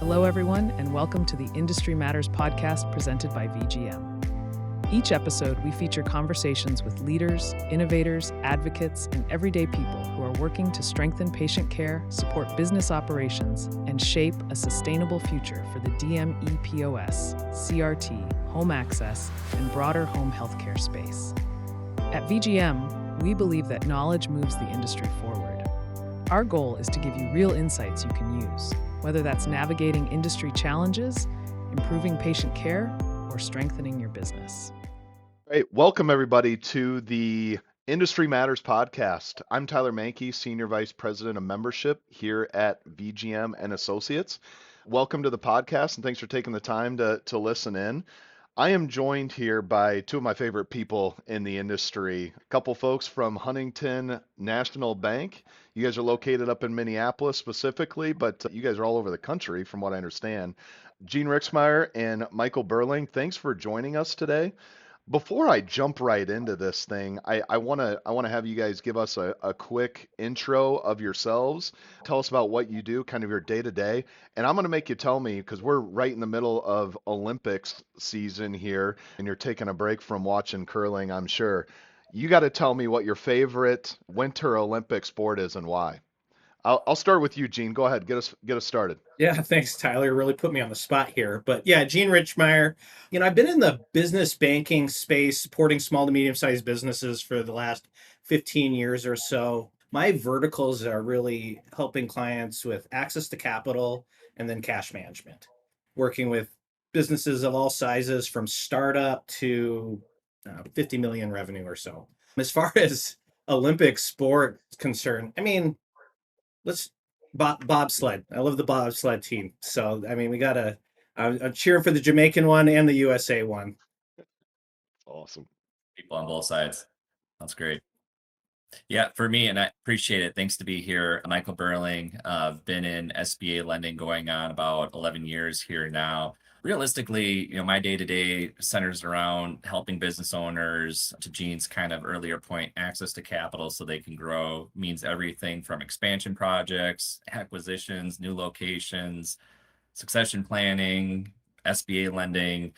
Hello, everyone, and welcome to the Industry Matters podcast presented by VGM. Each episode, we feature conversations with leaders, innovators, advocates, and everyday people who are working to strengthen patient care, support business operations, and shape a sustainable future for the DME POS, CRT, home access, and broader home healthcare space. At VGM, we believe that knowledge moves the industry forward. Our goal is to give you real insights you can use, whether that's navigating industry challenges, improving patient care, or strengthening your business. Great. Welcome, everybody, to the Industry Matters podcast. I'm Tyler Mahncke, Senior Vice President of Membership here at VGM Associates. Welcome to the podcast, and thanks for taking the time to listen in. I am joined here by two of my favorite people in the industry, a couple folks from Huntington National Bank. You guys are located up in Minneapolis specifically, but you guys are all over the country from what I understand. Gene Richtsmeier and Michael Berling, thanks for joining us today. Before I jump right into this thing, I want to have you guys give us a quick intro of yourselves. Tell us about what you do, kind of your day-to-day. And I'm going to make you tell me, because we're right in the middle of Olympics season here, and you're taking a break from watching curling, I'm sure. You got to tell me what your favorite Winter Olympic sport is and why. I'll start with you, Gene. Go ahead, get us started. Yeah, thanks, Tyler. Really put me on the spot here. But yeah, Gene Richtsmeier. I've been in the business banking space, supporting small to medium-sized businesses for the last 15 years or so. My verticals are really helping clients with access to capital and then cash management, working with businesses of all sizes from startup to 50 million revenue or so. As far as Olympic sport is concerned, let's bobsled. I love the bobsled team. So, I'm cheering for the Jamaican one and the USA one. Awesome. People on both sides. That's great. Yeah, for me, and I appreciate it. Thanks to be here. Michael Berling. I've been in SBA lending going on about 11 years here now. Realistically, my day-to-day centers around helping business owners, to Gene's kind of earlier point, access to capital so they can grow. Means everything from expansion projects, acquisitions, new locations, succession planning, SBA lending,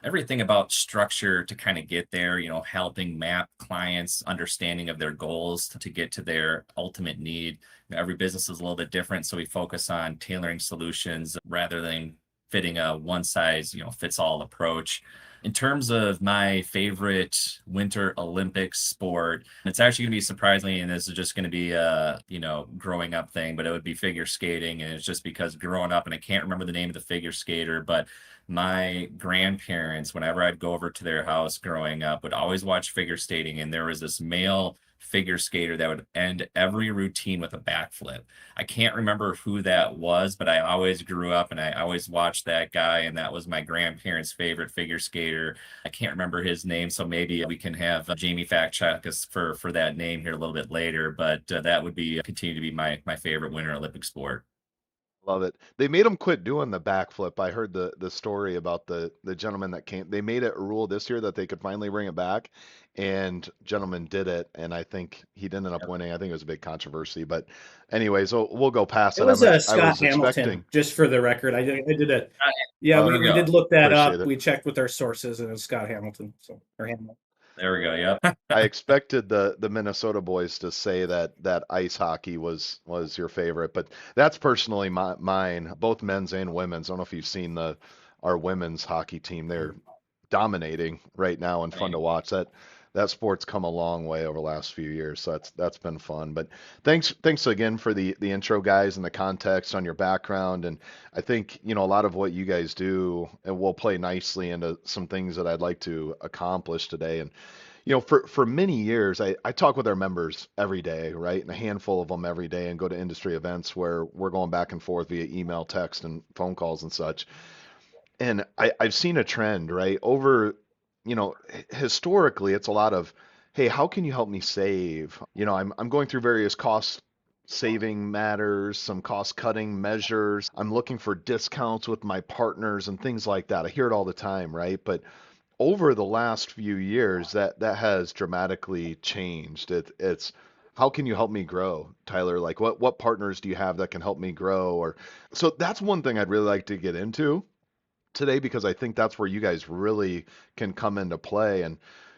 everything about structure to kind of get there, helping map clients' understanding of their goals to get to their ultimate need. Every business is a little bit different, so we focus on tailoring solutions rather than fitting a one-size-fits-all approach. In terms of my favorite Winter Olympics sport, it's actually going to be surprisingly, and this is just going to be a growing up thing, but it would be figure skating. And it's just because growing up, and I can't remember the name of the figure skater, but my grandparents, whenever I'd go over to their house growing up, would always watch figure skating, and there was this male figure skater that would end every routine with a backflip. I can't remember who that was, but I always grew up and I always watched that guy, and that was my grandparents' favorite figure skater. I can't remember his name, so maybe we can have Jamie fact check us for that name here a little bit later, but that would be continue to be my favorite Winter Olympic sport. Love it. They made him quit doing the backflip. I heard the story about the gentleman that came. They made it a rule this year that they could finally bring it back, and gentleman did it, and I think he ended up winning. I think it was a big controversy, but anyway, so we'll go past it. It was Scott Hamilton, just for the record. I did it. Yeah, we did look that Appreciate up. it. We checked with our sources, and it was Scott Hamilton. Or Hamilton. There we go. Yep. I expected the Minnesota boys to say that ice hockey was your favorite, but that's personally mine, both men's and women's. I don't know if you've seen our women's hockey team. They're dominating right now and fun to watch. That sport's come a long way over the last few years, so that's been fun. But thanks again for the intro, guys, and the context on your background. And I think a lot of what you guys do and will play nicely into some things that I'd like to accomplish today. And for many years, I talk with our members every day, right, and a handful of them every day, and go to industry events where we're going back and forth via email, text, and phone calls and such. And I've seen a trend, right, over historically, it's a lot of, hey, how can you help me save? I'm going through various cost saving matters, some cost cutting measures. I'm looking for discounts with my partners and things like that. I hear it all the time, right? But over the last few years, that has dramatically changed. It's how can you help me grow, Tyler? Like what partners do you have that can help me grow? Or so that's one thing I'd really like to get into today, because I think that's where you guys really can come into play. And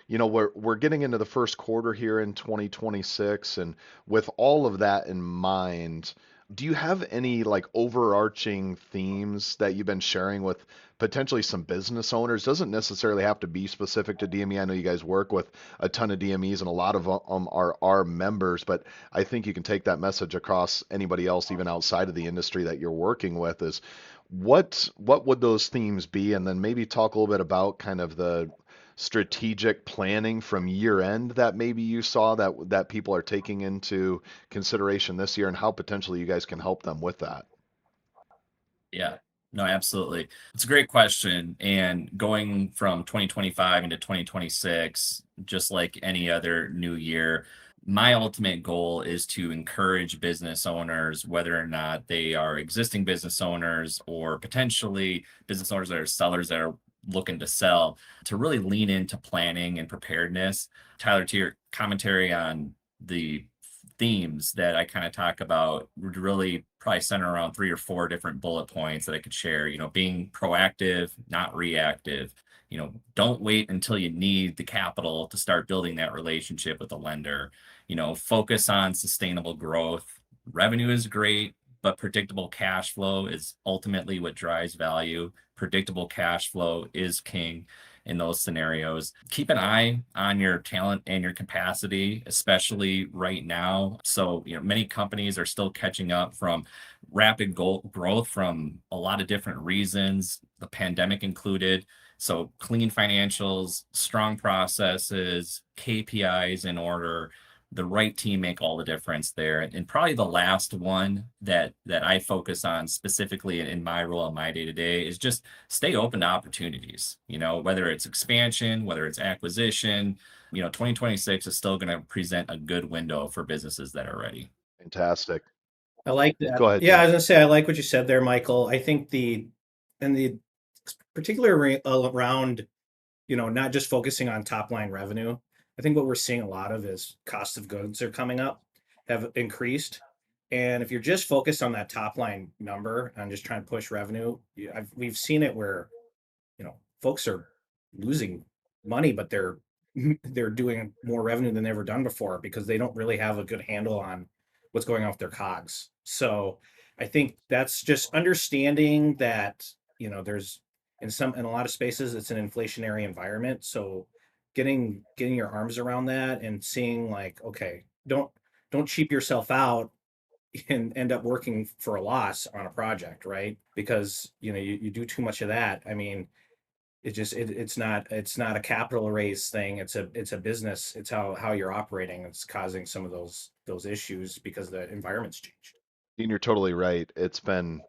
we're getting into the first quarter here in 2026, and with all of that in mind, do you have any like overarching themes that you've been sharing with potentially some business owners? Doesn't necessarily have to be specific to DME. I know you guys work with a ton of DMEs, and a lot of them are our members, but I think you can take that message across anybody else, even outside of the industry that you're working with. Is what would those themes be? And then maybe talk a little bit about kind of the strategic planning from year end that maybe you saw that people are taking into consideration this year, and how potentially you guys can help them with that. Yeah, no, absolutely. It's a great question. And going from 2025 into 2026, just like any other new year, my ultimate goal is to encourage business owners, whether or not they are existing business owners or potentially business owners that are sellers that are looking to sell, to really lean into planning and preparedness. Tyler, to your commentary on the themes that I kind of talk about would really probably center around 3 or 4 different bullet points that I could share. Being proactive, not reactive. Don't wait until you need the capital to start building that relationship with the lender. Focus on sustainable growth. Revenue is great, but predictable cash flow is ultimately what drives value. Predictable cash flow is king in those scenarios. Keep an eye on your talent and your capacity, especially right now. So, many companies are still catching up from rapid growth from a lot of different reasons, the pandemic included. So clean financials, strong processes, KPIs in order, the right team make all the difference there. And probably the last one that I focus on specifically in my role in my day-to-day is just stay open to opportunities, whether it's expansion, whether it's acquisition. 2026 is still going to present a good window for businesses that are ready. Fantastic. I like that. Go ahead, Yeah, I Jim. was gonna say I like what you said there, Michael. I think the particular around, not just focusing on top line revenue. I think what we're seeing a lot of is cost of goods are coming up, have increased. And if you're just focused on that top line number and just trying to push revenue, we've seen it where, folks are losing money, but they're doing more revenue than they've ever done before because they don't really have a good handle on what's going on with their COGS. So I think that's just understanding that, there's in a lot of spaces it's an inflationary environment. So getting your arms around that and seeing like, okay, don't cheap yourself out and end up working for a loss on a project, right? Because you do too much of that. I mean, it's not a capital raise thing. It's a business. It's how you're operating. It's causing some of those issues because the environment's changed. And you're totally right. It's been,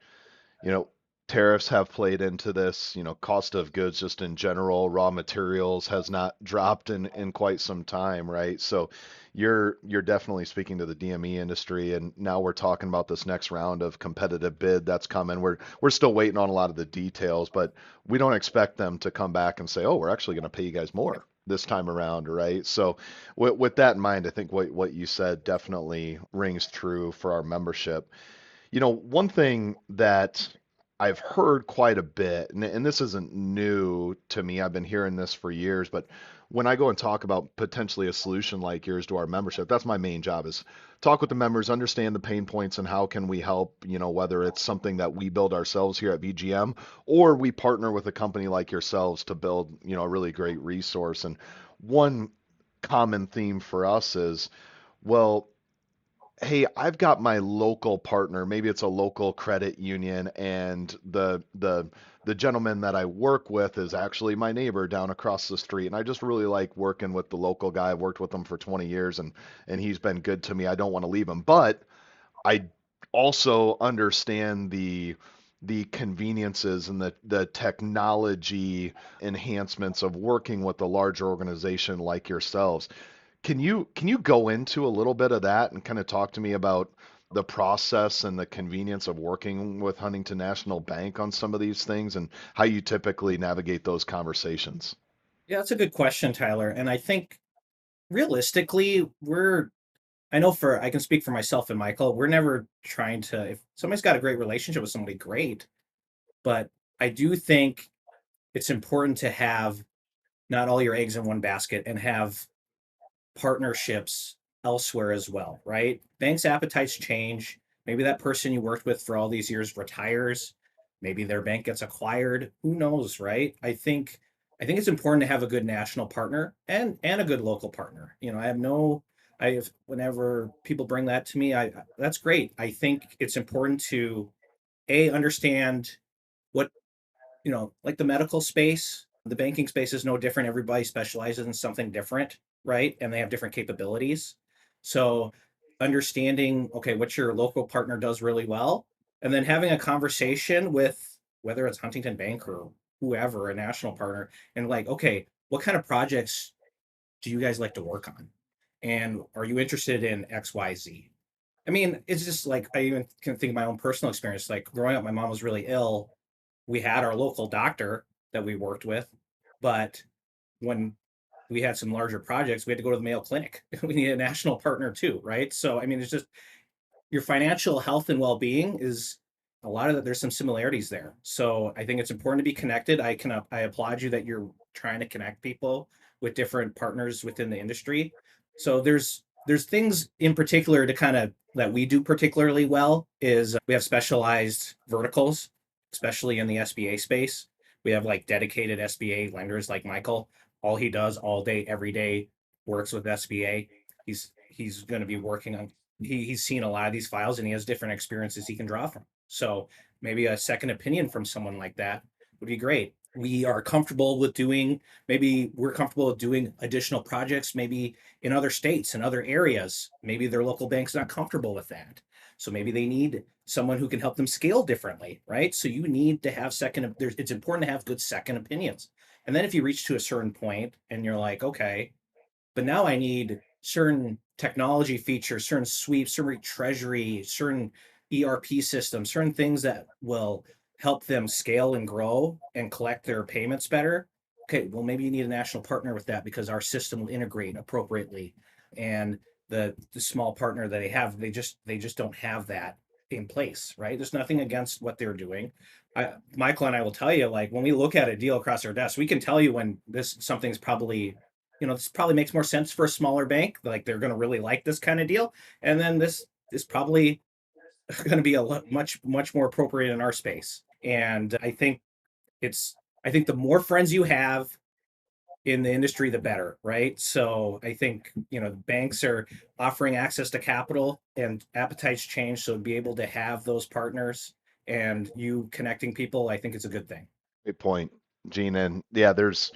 you know, tariffs have played into this, cost of goods just in general, raw materials has not dropped in quite some time, right? So you're definitely speaking to the DME industry, and now we're talking about this next round of competitive bid that's coming. We're still waiting on a lot of the details, but we don't expect them to come back and say, "Oh, we're actually going to pay you guys more this time around," right? So with that in mind, I think what you said definitely rings true for our membership. One thing that I've heard quite a bit, and this isn't new to me, I've been hearing this for years, but when I go and talk about potentially a solution like yours to our membership, that's my main job, is talk with the members, understand the pain points and how can we help, whether it's something that we build ourselves here at VGM or we partner with a company like yourselves to build, a really great resource. And one common theme for us is, well, hey, I've got my local partner, maybe it's a local credit union, and the gentleman that I work with is actually my neighbor down across the street, and I just really like working with the local guy. I've worked with him for 20 years, and he's been good to me. I don't want to leave him, but I also understand the conveniences and the technology enhancements of working with a larger organization like yourselves. Can you go into a little bit of that and kind of talk to me about the process and the convenience of working with Huntington National Bank on some of these things, and how you typically navigate those conversations? Yeah, that's a good question, Tyler. And I think realistically, I know I can speak for myself and Michael. We're never trying to, if somebody's got a great relationship with somebody, great. But I do think it's important to have not all your eggs in one basket and have partnerships elsewhere as well, right? Banks' appetites change. Maybe that person you worked with for all these years retires. Maybe their bank gets acquired. Who knows, right? I think it's important to have a good national partner and a good local partner. Whenever people bring that to me, I that's great. I think it's important to understand what, like the medical space, the banking space is no different. Everybody specializes in something different, right? And they have different capabilities. So understanding, okay, what your local partner does really well, and then having a conversation with whether it's Huntington Bank or whoever, a national partner, and like, okay, what kind of projects do you guys like to work on? And are you interested in XYZ? I mean, it's just like I even can think of my own personal experience. Like growing up, my mom was really ill. We had our local doctor that we worked with, but when we had some larger projects, we had to go to the Mayo Clinic. We need a national partner too, right? So I mean, it's just your financial health and well-being is a lot of that. There's some similarities there. So I think it's important to be connected. I applaud you that you're trying to connect people with different partners within the industry. So there's things in particular to kind of that we do particularly well is we have specialized verticals, especially in the SBA space. We have like dedicated SBA lenders like Michael. All he does all day, every day, works with SBA. He's going to be working on he's seen a lot of these files and he has different experiences he can draw from. So maybe a second opinion from someone like that would be great. Maybe we're comfortable with doing additional projects, maybe in other states and other areas. Maybe their local bank's not comfortable with that. So maybe they need someone who can help them scale differently, right? So you need to have it's important to have good second opinions. And then if you reach to a certain point and you're like, okay, but now I need certain technology features, certain sweeps, certain treasury, certain ERP systems, certain things that will help them scale and grow and collect their payments better. Okay, well, maybe you need a national partner with that because our system will integrate appropriately. And the small partner that they just don't have that in place, right? There's nothing against what they're doing. Michael and I will tell you, like when we look at a deal across our desk, we can tell you when something's probably, this probably makes more sense for a smaller bank. Like they're going to really like this kind of deal. And then this is probably going to be much more appropriate in our space. And I think the more friends you have in the industry, the better, right? So I think, banks are offering access to capital and appetites change. So to be able to have those partners and you connecting people, I think it's a good thing. Great point, Gene. And yeah, there's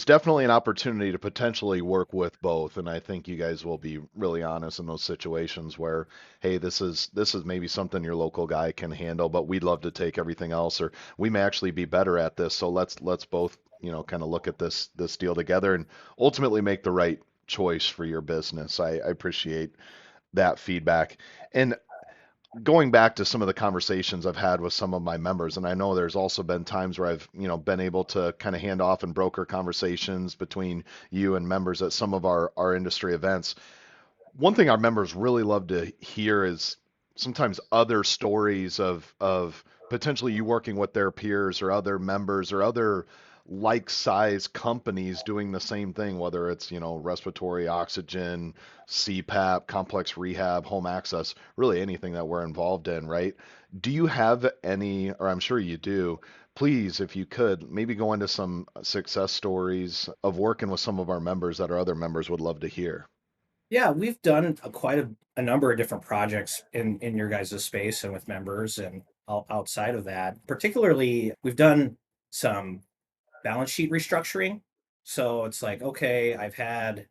definitely an opportunity to potentially work with both. And I think you guys will be really honest in those situations where, hey, this is maybe something your local guy can handle, but we'd love to take everything else, or we may actually be better at this. So let's both, kind of look at this deal together and ultimately make the right choice for your business. I appreciate that feedback. And going back to some of the conversations I've had with some of my members, and I know there's also been times where I've, been able to kind of hand off and broker conversations between you and members at some of our industry events. One thing our members really love to hear is sometimes other stories of potentially you working with their peers or other members or other like size companies doing the same thing, whether it's, respiratory oxygen, CPAP, complex rehab, home access, really anything that we're involved in, right? Do you have any, or I'm sure you do, please, if you could, maybe go into some success stories of working with some of our members that our other members would love to hear. Yeah, we've done quite a number of different projects in your guys' space and with members and outside of that. Particularly, we've done some balance sheet restructuring. So it's like, okay, I've had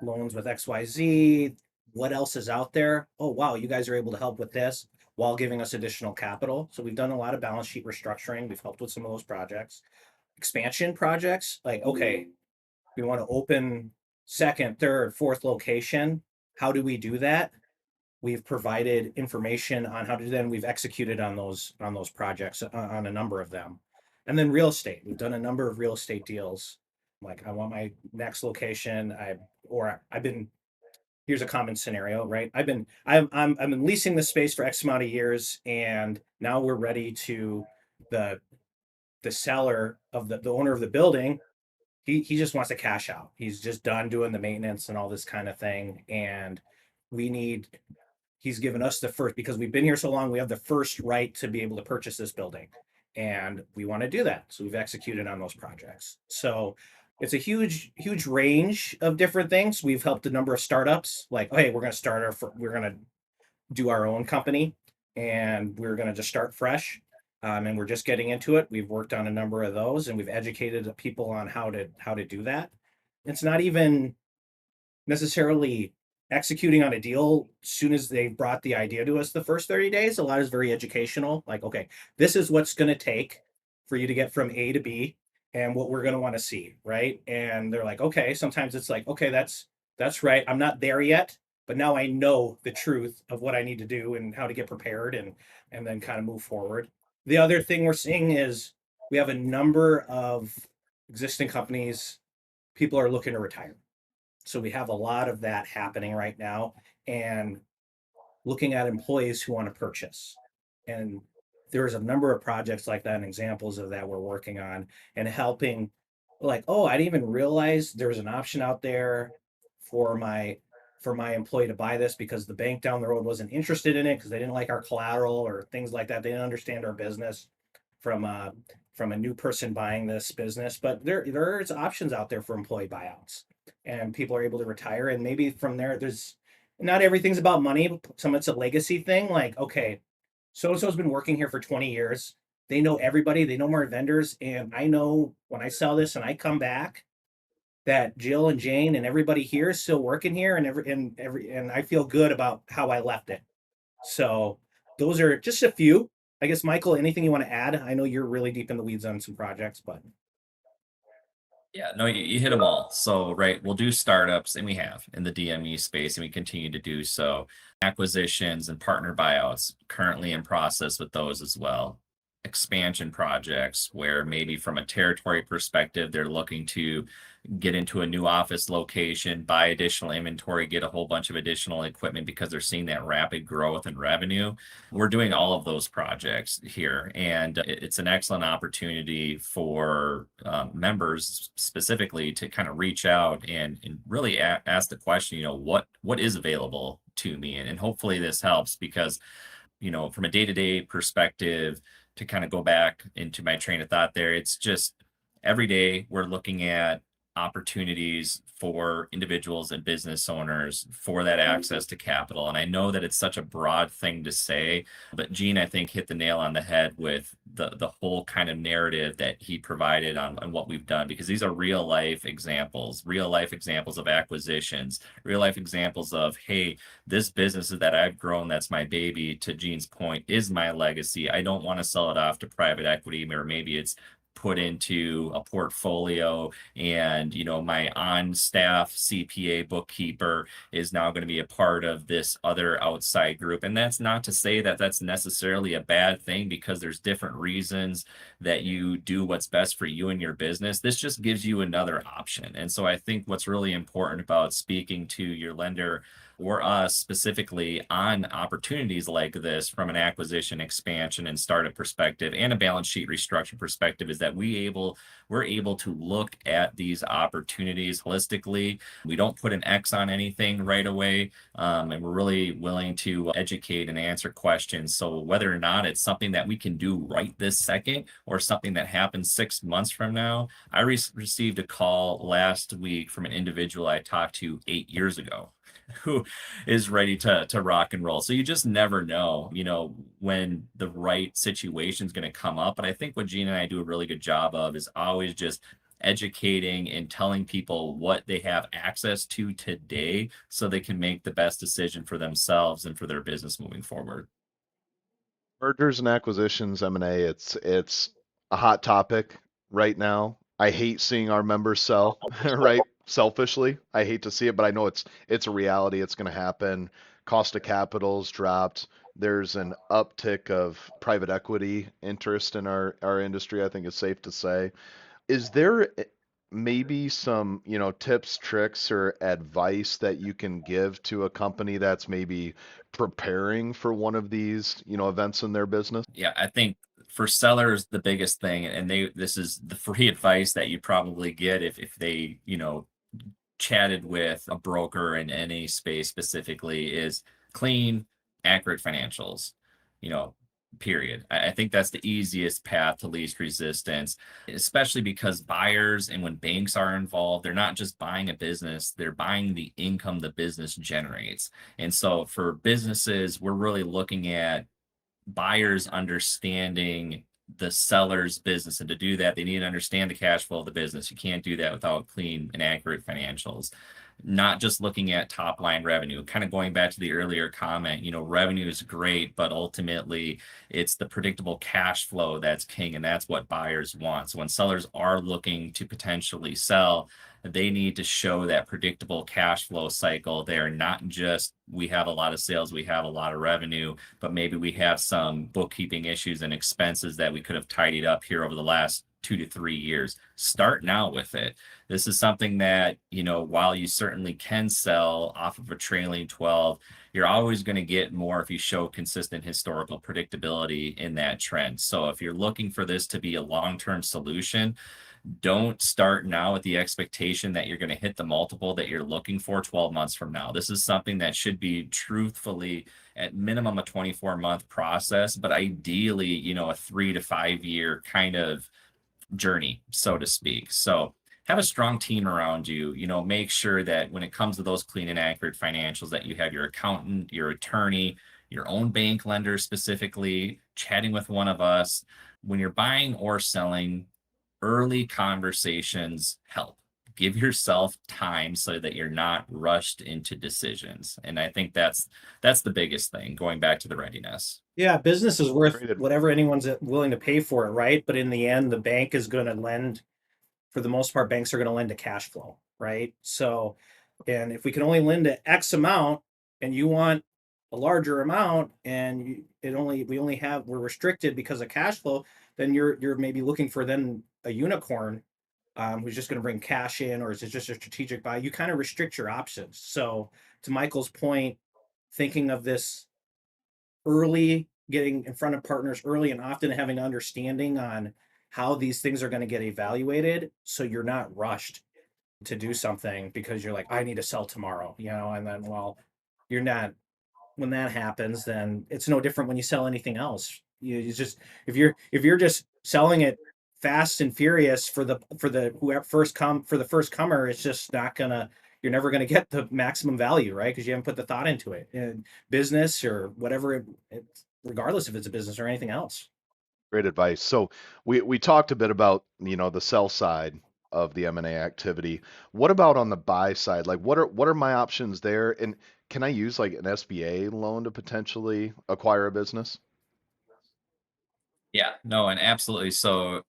loans with XYZ. What else is out there? Oh, wow, you guys are able to help with this while giving us additional capital. So we've done a lot of balance sheet restructuring. We've helped with some of those projects. Expansion projects, like, okay, we want to open second, third, fourth location. How do we do that? We've provided information on how to do that, and we've executed on those projects on a number of them. And then real estate. We've done a number of real estate deals. Like I want my next location. I've been here's a common scenario, right? I've been leasing the space for X amount of years, and now we're ready to the the seller of the owner of the building. He just wants to cash out. He's just done doing the maintenance and all this kind of thing, and we need he's given us the first, because we've been here so long, we have the first right to be able to purchase this building, and we want to do that, so we've executed on those projects. So it's a huge range of different things. We've helped a number of startups, like, hey, we're going to do our own company, and we're going to just start fresh, and we're just getting into it. We've worked on a number of those, and we've educated people on how to do that. It's not even necessarily executing on a deal as soon as they brought the idea to us. The first 30 days, a lot is very educational, like, okay, this is what's going to take for you to get from A to B, and what we're going to want to see, right? And they're like, okay. Sometimes it's like, okay, that's right, I'm not there yet, but now I know the truth of what I need to do and how to get prepared, and then kind of move forward. The other thing we're seeing is we have a number of existing companies, people are looking to retire, so we have a lot of that happening right now, and looking at employees who want to purchase. And there's a number of projects like that and examples of that we're working on, and helping, like, oh, I didn't even realize there was an option out there for my employee to buy this, because the bank down the road wasn't interested in it because they didn't like our collateral or things like that. They didn't understand our business from a from a new person buying this business. But there's options out there for employee buyouts, and people are able to retire, and maybe from there, there's not everything's about money, but some it's a legacy thing. Like, okay, so and so's been working here for 20 years. They know everybody, they know more vendors, and I know when I sell this and I come back, that Jill and Jane and everybody here is still working here, and I feel good about how I left it. So those are just a few. I guess, Michael, anything you want to add? I know you're really deep in the weeds on some projects, but Yeah, no, you hit them all. So, right, we'll do startups, and we have in the DME space, and we continue to do so. Acquisitions and partner buyouts, currently in process with those as well. Expansion projects, where maybe from a territory perspective, they're looking to get into a new office location, buy additional inventory, get a whole bunch of additional equipment because they're seeing that rapid growth in revenue. We're doing all of those projects here, and it's an excellent opportunity for members specifically to kind of reach out and really ask the question, what is available to me? And hopefully this helps, because from a day-to-day perspective, to kind of go back into my train of thought there, it's just every day we're looking at opportunities for individuals and business owners for that access to capital. And I know that it's such a broad thing to say, but Gene, I think, hit the nail on the head with the whole kind of narrative that he provided on what we've done, because these are real life examples of acquisitions, real life examples of, hey, this business that I've grown, that's my baby, to Gene's point, is my legacy. I don't want to sell it off to private equity, or maybe it's put into a portfolio, and my on staff CPA bookkeeper is now going to be a part of this other outside group. And that's not to say that that's necessarily a bad thing, because there's different reasons that you do what's best for you and your business. This just gives you another option. And so I think what's really important about speaking to your lender or us specifically on opportunities like this from an acquisition, expansion, and startup perspective, and a balance sheet restructure perspective, is that we're able to look at these opportunities holistically. We don't put an X on anything right away, and we're really willing to educate and answer questions. So whether or not it's something that we can do right this second, or something that happens 6 months from now. I received a call last week from an individual I talked to 8 years ago, who is ready to rock and roll. So you just never know, when the right situation is going to come up. But I think what Gene and I do a really good job of is always just educating and telling people what they have access to today, so they can make the best decision for themselves and for their business moving forward. Mergers and acquisitions, M&A, it's a hot topic right now. I hate seeing our members sell, right? Selfishly, I hate to see it, but I know it's a reality. It's going to happen. Cost of capital's dropped. There's an uptick of private equity interest in our industry, I think it's safe to say. Is there maybe some, tips, tricks, or advice that you can give to a company that's maybe preparing for one of these, events in their business? Yeah, I think for sellers, the biggest thing, and this is the free advice that you probably get if they, chatted with a broker in any space specifically, is clean, accurate financials, you know, period. I think that's the easiest path to least resistance, especially because buyers and when banks are involved, they're not just buying a business, they're buying the income the business generates. And so for businesses, we're really looking at buyers understanding the seller's business. And to do that, they need to understand the cash flow of the business. You can't do that without clean and accurate financials. Not just looking at top line revenue, kind of going back to the earlier comment, revenue is great, but ultimately it's the predictable cash flow that's king, and that's what buyers want. So when sellers are looking to potentially sell, they need to show that predictable cash flow cycle. They're not just, we have a lot of sales, we have a lot of revenue, but maybe we have some bookkeeping issues and expenses that we could have tidied up here over the last 2 to 3 years. Start now with it. This is something that, while you certainly can sell off of a trailing 12, you're always going to get more if you show consistent historical predictability in that trend. So if you're looking for this to be a long-term solution, don't start now with the expectation that you're going to hit the multiple that you're looking for 12 months from now. This is something that should be truthfully at minimum a 24-month process, but ideally, a 3 to 5 year kind of journey, so to speak. So have a strong team around you, make sure that when it comes to those clean and accurate financials, that you have your accountant, your attorney, your own bank lender specifically, chatting with one of us. When you're buying or selling, early conversations help. Give yourself time so that you're not rushed into decisions. And I think that's the biggest thing, going back to the readiness. Yeah, business is worth whatever anyone's willing to pay for it, right? But in the end, the bank is going to lend, for the most part, banks are going to lend to cash flow, right? So, and if we can only lend to X amount and you want a larger amount and we're restricted because of cash flow, then you're maybe looking for then a unicorn who's just going to bring cash in, or is it just a strategic buy? You kind of restrict your options. So to Michael's point, thinking of this early, getting in front of partners early, and often having an understanding on how these things are going to get evaluated, so you're not rushed to do something because you're like, I need to sell tomorrow, and then, well, you're not. When that happens, then it's no different when you sell anything else. You just, if you're just selling it fast and furious for the first comer, it's just not gonna, you're never gonna get the maximum value, right? Because you haven't put the thought into it in business or whatever, regardless if it's a business or anything else. Great advice. So we talked a bit about, the sell side of the M&A activity. What about on the buy side? Like what are my options there? And can I use like an SBA loan to potentially acquire a business? Yeah, no, and absolutely. So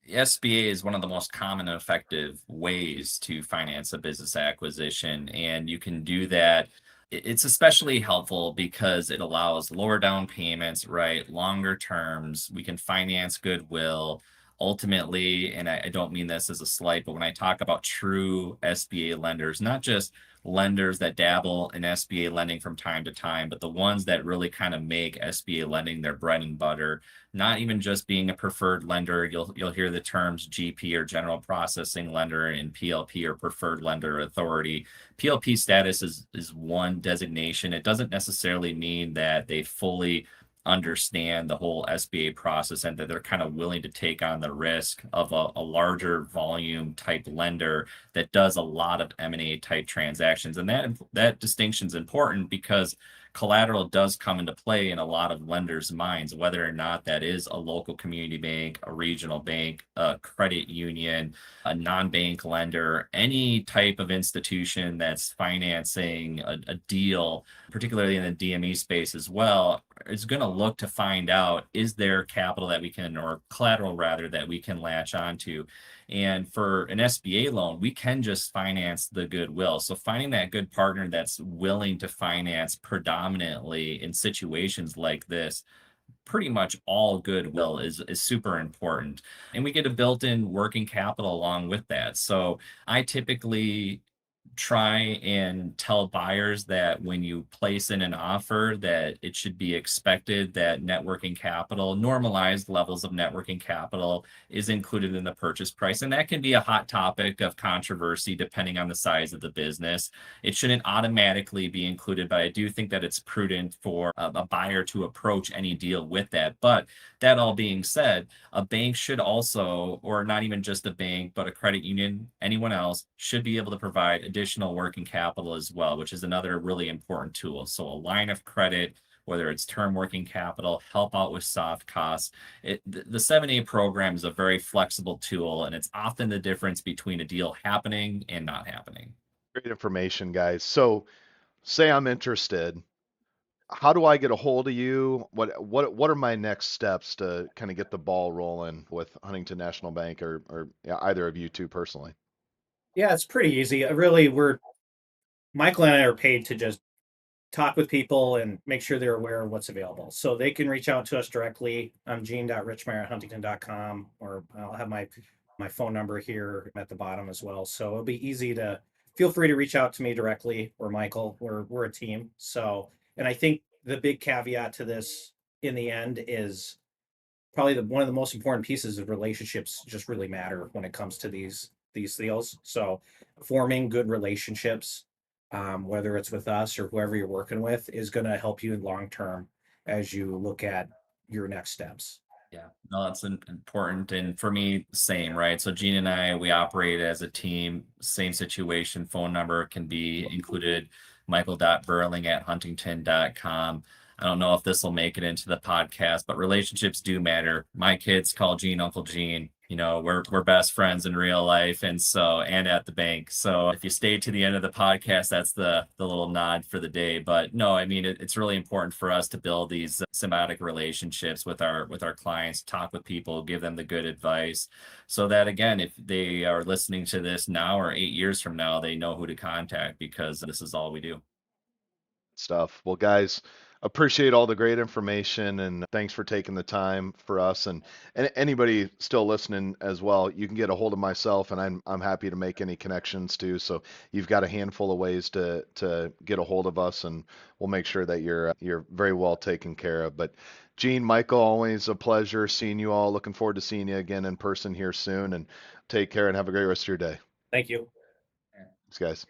SBA is one of the most common and effective ways to finance a business acquisition. And you can do that. It's especially helpful because it allows lower down payments, right? Longer terms. We can finance goodwill. Ultimately, and I don't mean this as a slight, but when I talk about true SBA lenders, not just lenders that dabble in SBA lending from time to time, but the ones that really kind of make SBA lending their bread and butter, not even just being a preferred lender. You'll hear the terms GP or general processing lender and PLP or preferred lender authority. PLP status is one designation. It doesn't necessarily mean that they fully understand the whole SBA process and that they're kind of willing to take on the risk of a larger volume type lender that does a lot of M&A type transactions. And that distinction is important because collateral does come into play in a lot of lenders' minds, whether or not that is a local community bank, a regional bank, a credit union, a non-bank lender, any type of institution that's financing a deal, particularly in the DME space as well, is going to look to find out, is there capital that we can, or collateral rather, that we can latch onto? And for an SBA loan, we can just finance the goodwill. So finding that good partner that's willing to finance predominantly in situations like this pretty much all goodwill is super important. And we get a built-in working capital along with that. So I typically try and tell buyers that when you place in an offer that it should be expected that net working capital, normalized levels of net working capital is included in the purchase price. And that can be a hot topic of controversy depending on the size of the business. It shouldn't automatically be included, but I do think that it's prudent for a buyer to approach any deal with that. But that all being said, a bank should also, or not even just a bank, but a credit union, anyone else, should be able to provide additional working capital as well, which is another really important tool. So a line of credit, whether it's term working capital, help out with soft costs. The 7A program is a very flexible tool, and it's often the difference between a deal happening and not happening. Great information, guys. So say I'm interested. How do I get a hold of you? What are my next steps to kind of get the ball rolling with Huntington National Bank or yeah, either of you two personally? Yeah, it's pretty easy. Really, Michael and I are paid to just talk with people and make sure they're aware of what's available. So they can reach out to us directly. I'm gene.richmeier@huntington.com, or I'll have my phone number here at the bottom as well. So it'll be easy to feel free to reach out to me directly or Michael. We're a team. So, and I think the big caveat to this in the end is probably one of the most important pieces of relationships just really matter when it comes to these deals. So forming good relationships, whether it's with us or whoever you're working with, is going to help you in long term as you look at your next steps. Yeah, no, that's important. And for me, same, right? So Gene and I, we operate as a team, same situation. Phone number can be included, michael.berling@huntington.com. I don't know if this will make it into the podcast, but relationships do matter. My kids call Gene Uncle Gene. You know, we're best friends in real life, and at the bank. So if you stay to the end of the podcast, that's the little nod for the day. But no, I mean it's really important for us to build these symbiotic relationships with our clients, talk with people, give them the good advice, so that again, if they are listening to this now or 8 years from now, they know who to contact because this is all we do. Stuff. Well, guys, appreciate all the great information and thanks for taking the time for us and anybody still listening as well. You can get a hold of myself and I'm happy to make any connections too. So you've got a handful of ways to get a hold of us and we'll make sure that you're very well taken care of. But Gene, Michael, always a pleasure seeing you all. Looking forward to seeing you again in person here soon and take care and have a great rest of your day. Thank you. Thanks, guys.